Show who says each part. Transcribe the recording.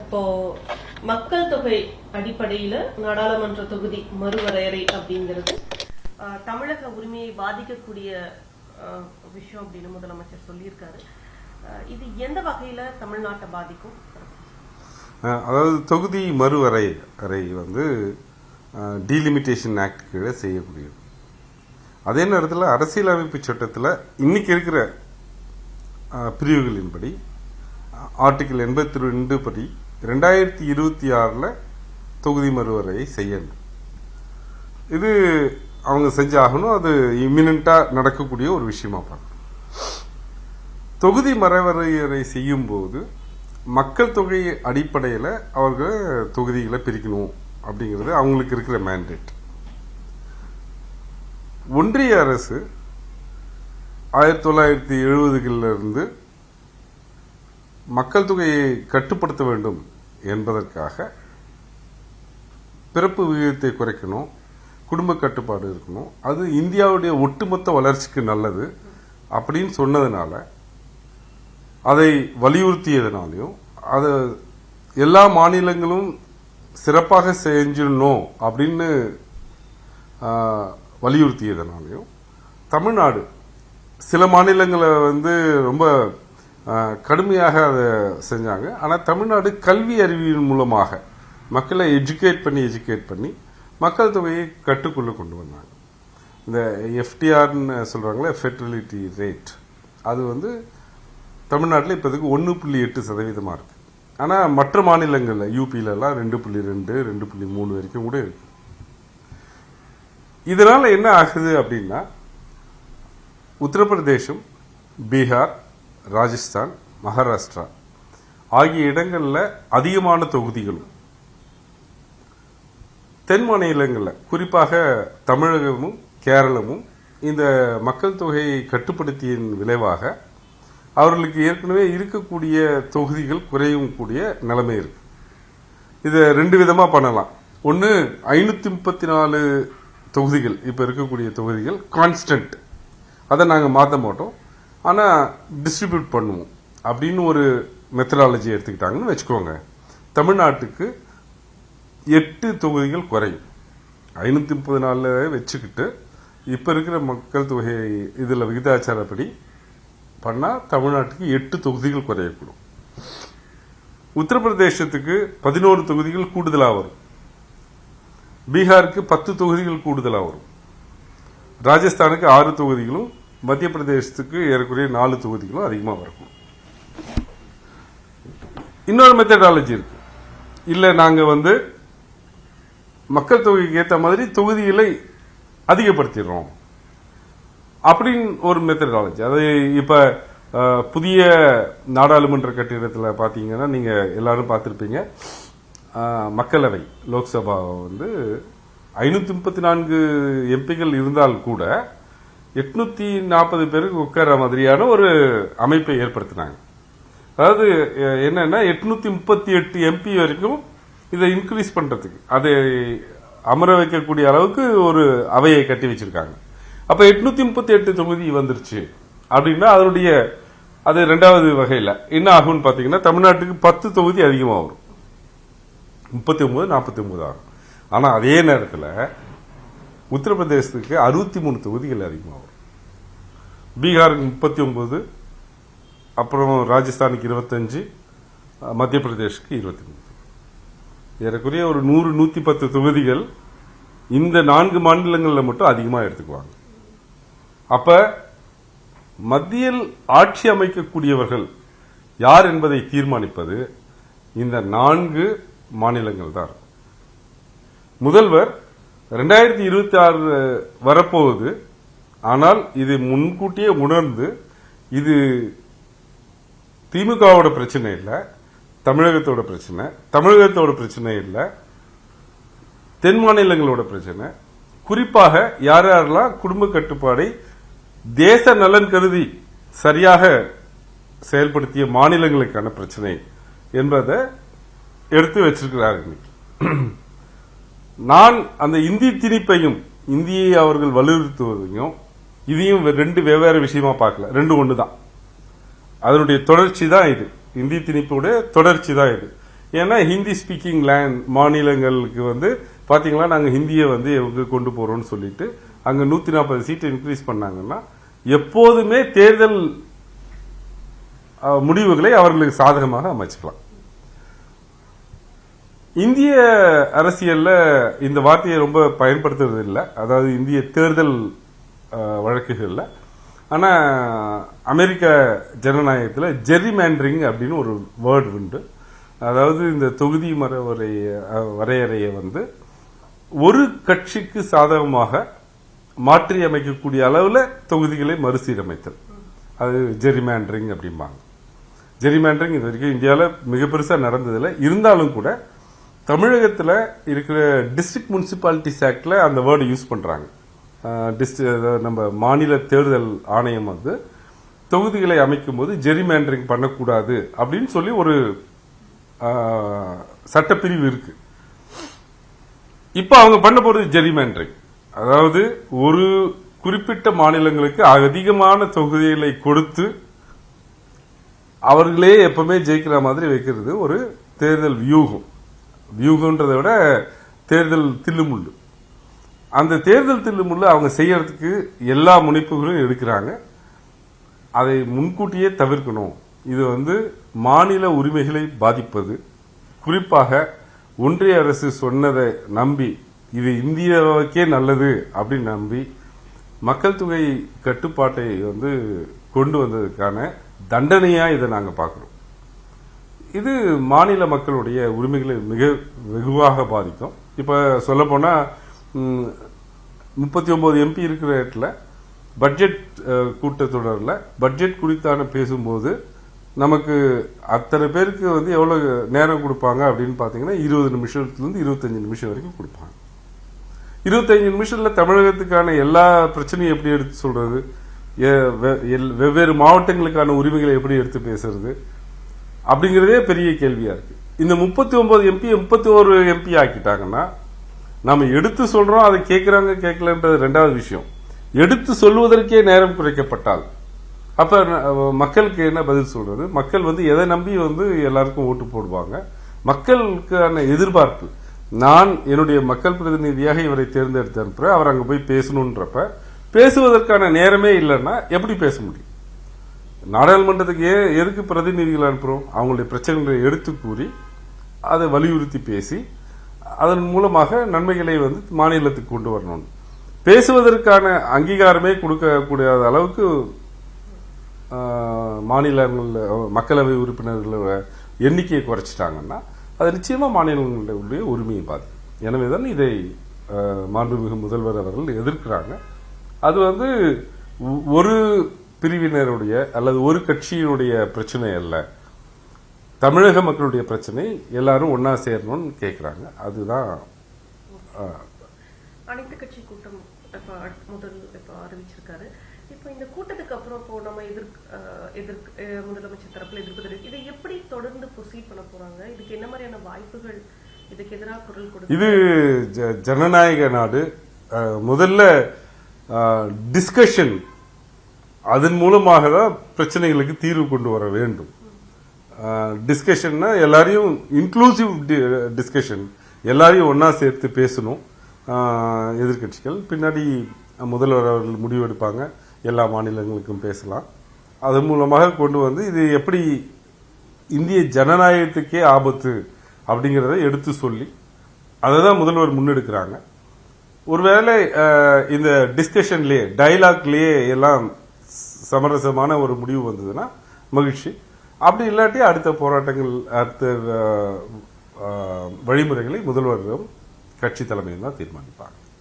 Speaker 1: இப்போ மக்கள் தொகை அடிப்படையில நாடாளுமன்ற தொகுதி மறுவரையறை அப்படிங்கிறது தமிழக உரிமையை பாதிக்கக்கூடிய விஷயம் அப்படின்னு முதலமைச்சர் சொல்லியிருக்காரு. இது எந்த வகையில தமிழ்நாட்டை பாதிக்கும்?
Speaker 2: அதாவது தொகுதி மறுவரையறை வந்து டீலிமிட்டேஷன் ஆக்ட் கீழே செய்யக்கூடியது. அதே நேரத்தில் அரசியலமைப்பு சட்டத்தில் இன்னைக்கு இருக்கிற பிரிவுகளின்படி ஆர்டிகிள் 82 படி 2026 தொகுதி மறுவரையை செய்யணும். இது அவங்க செஞ்சாகணும். அது இம்மினண்டா நடக்கக்கூடிய ஒரு விஷயமா பார்க்கணும். தொகுதி மறுவரையறை செய்யும் போது மக்கள் தொகை அடிப்படையில் அவர்கள் தொகுதிகளை பிரிக்கணும் அப்படிங்கிறது அவங்களுக்கு இருக்கிற மேண்டேட். ஒன்றிய அரசு 1970களிலிருந்து மக்கள் தொகையை கட்டுப்படுத்த வேண்டும் என்பதற்காக பிறப்பு விகிதத்தை குறைக்கணும், குடும்ப கட்டுப்பாடு இருக்கணும், அது இந்தியாவுடைய ஒட்டுமொத்த வளர்ச்சிக்கு நல்லது அப்படின்னு சொன்னதுனால, அதை வலியுறுத்தியதுனாலையும், அது எல்லா மாநிலங்களும் சிறப்பாக செஞ்சிடணும் அப்படின்னு வலியுறுத்தியதுனாலையும் தமிழ்நாடு சில மாநிலங்களை வந்து ரொம்ப கடுமையாக அதை செஞ்சாங்க. ஆனால் தமிழ்நாடு கல்வி அறிவியல் மூலமாக மக்களை எஜுகேட் பண்ணி மக்கள் தொகையை கட்டுக்குள்ள கொண்டு வந்தாங்க. இந்த எஃப்டிஆர்னு சொல்றாங்களே, ஃபெர்டிலிட்டி ரேட், அது வந்து தமிழ்நாட்டில் இப்போதுக்கு 1.8% இருக்கு. ஆனால் மற்ற மாநிலங்களில் யூபியிலலாம் 2.2, 2.3 வரைக்கும் கூட இருக்கு. இதனால என்ன ஆகுது அப்படின்னா, உத்தரப்பிரதேசம், பீகார், ராஜஸ்தான், மகாராஷ்டிரா ஆகிய இடங்களில் அதிகமான தொகுதிகளும், தென் மாநிலங்களில் குறிப்பாக தமிழகமும் கேரளமும் இந்த மக்கள் தொகையை கட்டுப்படுத்தியின் விளைவாக அவர்களுக்கு ஏற்கனவே இருக்கக்கூடிய தொகுதிகள் குறையும் கூடிய நிலைமை இருக்கு. இதை 2 விதமா பண்ணலாம். ஒன்று, 534 தொகுதிகள் இப்ப இருக்கக்கூடிய தொகுதிகள் கான்ஸ்டன்ட், அதை நாங்கள் மாற்ற மாட்டோம், ஆனால் டிஸ்ட்ரிபியூட் பண்ணுவோம் அப்படின்னு ஒரு மெத்தடாலஜி எடுத்துக்கிட்டாங்கன்னு வச்சுக்கோங்க. தமிழ்நாட்டுக்கு 8 தொகுதிகள் குறையும். 534 வச்சுக்கிட்டு இப்ப இருக்கிற மக்கள் தொகை இதுல விகிதாச்சாரப்படி பண்ணா தமிழ்நாட்டுக்கு 8 தொகுதிகள் குறையக்கூடும். உத்தரப்பிரதேசத்துக்கு 11 தொகுதிகள் கூடுதலா வரும், பீகாருக்கு 10 தொகுதிகள் கூடுதலா வரும், ராஜஸ்தானுக்கு 6 தொகுதிகளும், மத்திய பிரதேசத்துக்கு ஏறக்குறைய 4 தொகுதிகளும் அதிகமா இருக்கும். இன்னொரு மெத்தடாலஜி இருக்கு. இல்ல நாங்க வந்து மக்கள் தொகைக்கு ஏற்ற மாதிரி தொகுதிகளை அதிகப்படுத்திடுறோம் அப்படின்னு ஒரு மெத்தடாலஜி. அது இப்ப புதிய நாடாளுமன்ற கட்டிடத்தில் பாத்தீங்கன்னா நீங்க எல்லாரும் பார்த்திருப்பீங்க, மக்களவை லோக்சபா வந்து 534 எம்பிகள் இருந்தால் கூட 840 பேருக்கு உட்கார மாதிரியான ஒரு அமைப்பை ஏற்படுத்தினாங்க. அதாவது என்னன்னா 838 எம்பி வரைக்கும் இதை இன்க்ரீஸ் பண்றதுக்கு, அதை அமர வைக்கக்கூடிய அளவுக்கு ஒரு அவையை கட்டி வச்சிருக்காங்க. அப்ப 838 தொகுதி வந்துருச்சு அப்படின்னா அதனுடைய அது 2வது வகையில் என்ன ஆகும்னு பாத்தீங்கன்னா, தமிழ்நாட்டுக்கு 10 தொகுதி அதிகமா வரும், 39, 49 ஆகும். ஆனா அதே நேரத்தில் உத்தரப்பிரதேசத்துக்கு 63 தொகுதிகள் அதிகமாக வரும், பீகாருக்கு 39, அப்புறம் ராஜஸ்தானுக்கு 25, மத்திய பிரதேசுக்கு 23. ஏறக்குறைய ஒரு 100-110 தொகுதிகள் இந்த 4 மாநிலங்களில் மட்டும் அதிகமாக எடுத்துக்குவாங்க. அப்ப மத்தியில் ஆட்சி அமைக்கக்கூடியவர்கள் யார் என்பதை தீர்மானிப்பது இந்த 4 மாநிலங்கள் தான். முதல்வர் 2026 வரப்போகுது. ஆனால் இது முன்கூட்டியே உணர்ந்து, இது திமுகவோட பிரச்சனை இல்ல, தமிழகத்தோட பிரச்சனை, தமிழகத்தோட பிரச்சனை இல்ல, தென் மாநிலங்களோட பிரச்சனை, குறிப்பாக யார் யாரெல்லாம் குடும்ப கட்டுப்பாடை தேச நலன் கருதி சரியாக செயல்படுத்திய மாநிலங்களுக்கான பிரச்சனை என்பதை எடுத்து வச்சிருக்கிறார்கள். நான் அந்த இந்தி திணிப்பையும் இந்தியை அவர்கள் வலியுறுத்துவதையும் இதையும் 2 வெவ்வேறு விஷயமா பார்க்கல, 2 ஒண்ணுதான். அதனுடைய தொடர்ச்சி தான் இது. இந்தி திணிப்புடைய தொடர்ச்சி தான் இது. ஏன்னா ஹிந்தி ஸ்பீக்கிங் மாநிலங்களுக்கு வந்து பாத்தீங்களா நாங்க ஹிந்தியை வந்து எங்க கொண்டு போறோம்னு சொல்லிட்டு அங்க 140 சீட்டு இன்க்ரீஸ் பண்ணாங்கன்னா எப்போதுமே தேர்தல் முடிவுகளை அவர்களுக்கு சாதகமாக அமைச்சுக்கலாம். இந்திய அரசியல்ல இந்த வார்த்தையை ரொம்ப பயன்படுத்துறது இல்லை, அதாவது இந்திய தேர்தல் வழக்குகள்ல. ஆனா அமெரிக்க ஜனநாயகத்தில் ஜெரிமேண்டரிங் அப்படின்னு ஒரு வேர்டு உண்டு. அதாவது இந்த தொகுதி வரையறையை வந்து ஒரு கட்சிக்கு சாதகமாக மாற்றி அமைக்கக்கூடிய அளவில் தொகுதிகளை மறுசீரமைத்தல், அது ஜெரிமேண்டரிங் அப்படிம்பாங்க. ஜெரிமேண்டரிங் இது வரைக்கும் இந்தியாவில் மிக பெருசா நடந்ததில்லை. இருந்தாலும் கூட தமிழகத்தில் இருக்கிற டிஸ்ட்ரிக்ட் முனிசிபாலிட்டிஸ் ஆக்ட்ல அந்த வேர்டு யூஸ் பண்றாங்க. நம்ம மாநில தேர்தல் ஆணையம் வந்து தொகுதிகளை அமைக்கும் போது ஜெரிமேண்டரிங் பண்ணக்கூடாது அப்படின்னு சொல்லி ஒரு சட்டப்பிரிவு இருக்கு. இப்ப அவங்க பண்ண போறது ஜெரிமேண்டரிங், அதாவது ஒரு குறிப்பிட்ட மாநிலங்களுக்கு அதிகமான தொகுதிகளை கொடுத்து அவர்களே எப்பவுமே ஜெயிக்கிற மாதிரி வைக்கிறது ஒரு தேர்தல் வியூகம். வியூகம்ன்றதை விட தேர்தல் தில்லுமுள்ளு. அந்த தேர்தல் தில்லுமுள்ளு அவங்க செய்யறதுக்கு எல்லா முனைப்புகளும் எடுக்கிறாங்க. அதை முன்கூட்டியே தவிர்க்கணும். இது வந்து மாநில உரிமைகளை பாதிப்பது. குறிப்பாக ஒன்றிய அரசு சொன்னதை நம்பி இது இந்தியாவுக்கே நல்லது அப்படின்னு நம்பி மக்கள் தொகை கட்டுப்பாட்டை வந்து கொண்டு வந்ததுக்கான தண்டனையா இதை நாங்க பார்க்கிறோம். இது மாநில மக்களுடைய உரிமைகளை மிக வெகுவாக பாதிக்கும். இப்ப சொல்ல போனா 39 எம்பி இருக்கிற இடத்துல பட்ஜெட் கூட்டத்தொடரில் பட்ஜெட் குறித்தான பேசும்போது நமக்கு அத்தனை பேருக்கு வந்து எவ்வளவு நேரம் கொடுப்பாங்க அப்படின்னு பாத்தீங்கன்னா 20 நிமிஷத்திலிருந்து 25 நிமிஷம் வரைக்கும் கொடுப்பாங்க. 25 நிமிஷத்துல தமிழகத்துக்கான எல்லா பிரச்சனையும் எப்படி எடுத்து சொல்றது, வெவ்வேறு மாவட்டங்களுக்கான உரிமைகளை எப்படி எடுத்து பேசுறது அப்படிங்கறதே பெரிய கேள்வியா இருக்கு. இந்த 39 எம்பி 31 எம்பி ஆக்கிட்டாங்கன்னா நாம எடுத்து சொல்றோம், அதை கேட்கிறாங்க கேட்கலன்றது ரெண்டாவது விஷயம். எடுத்து சொல்வதற்கே நேரம் குறைக்கப்பட்டால் அப்ப மக்களுக்கு என்ன பதில் சொல்றது? மக்கள் வந்து எதை நம்பி வந்து எல்லாருக்கும் ஓட்டு போடுவாங்க? மக்களுக்கான எதிர்பார்ப்பு, நான் என்னுடைய மக்கள் பிரதிநிதியாக இவரை தேர்ந்தெடுத்து அனுப்புறேன், அவர் அங்க போய் பேசணும்ன்றப்ப பேசுவதற்கான நேரமே இல்லைன்னா எப்படி பேச முடியும்? நாடாளுமன்றத்துக்கு எதுக்கு பிரதிநிதிகள் அனுப்புறோம்? அவங்களுடைய பிரச்சனைகளை எடுத்து கூறி அதை வலியுறுத்தி பேசி அதன் மூலமாக நன்மைகளை வந்து மாநிலத்துக்கு கொண்டு வரணும். பேசுவதற்கான அங்கீகாரமே கொடுக்கக்கூடிய அளவுக்கு மாநிலங்கள் மக்களவை உறுப்பினர்களோட எண்ணிக்கையை குறைச்சிட்டாங்கன்னா அது நிச்சயமா மாநிலங்களுடைய உரிமையை பாதிக்கும். எனவேதான் இதை மாண்புமிகு முதல்வர் அவர்கள் எதிர்க்கிறாங்க. அது வந்து ஒரு பிரிவினருடைய அல்லது ஒரு கட்சியினுடைய பிரச்சனை அல்ல, தமிழக மக்களுடைய பிரச்சனை. எல்லாரும் ஒன்னா சேரணும்னு கேட்கிறாங்க. அதுதான்
Speaker 1: அனைத்து கட்சி கூட்டம் அறிவிச்சிருக்காரு. இப்ப இந்த கூட்டத்துக்கு அப்புறம் இப்போ நம்ம முதலமைச்சர் தரப்புல எதிர்ப்பு தெரிவித்து இதை எப்படி தொடர்ந்து ப்ரொசீட் பண்ண போறாங்க? இதுக்கு என்ன மாதிரியான வாய்ப்புகள், இதுக்கு எதிராக குரல் கொடுத்து? இது
Speaker 2: ஜனநாயக நாடு. முதல்ல டிஸ்கஷன், அதன் மூலமாக தான் பிரச்சனைகளுக்கு தீர்வு கொண்டு வர வேண்டும். டிஸ்கஷன்னா எல்லாரையும் இன்க்ளூசிவ் டிஸ்கஷன், எல்லாரையும் ஒன்னா சேர்த்து பேசணும். எதிர்கட்சிகள் பின்னாடி முதல்வர் அவர்கள் முடிவெடுப்பாங்க, எல்லா மாநிலங்களுக்கும் பேசலாம். அதன் மூலமாக கொண்டு வந்து இது எப்படி இந்திய ஜனநாயகத்துக்கே ஆபத்து அப்படிங்கறத எடுத்து சொல்லி அதை தான் முதல்வர் முன்னெடுக்கிறாங்க. ஒருவேளை இந்த டிஸ்கஷன்லயே டயலாக்லயே எல்லாம் சமரசமான ஒரு முடிவு வந்ததுன்னா மகிழ்ச்சி. அப்படி இல்லாட்டி அடுத்த போராட்டங்கள், அடுத்த வழிமுறைகளை முதல்வரும் கட்சி தலைமையும் தான் தீர்மானிப்பாங்க.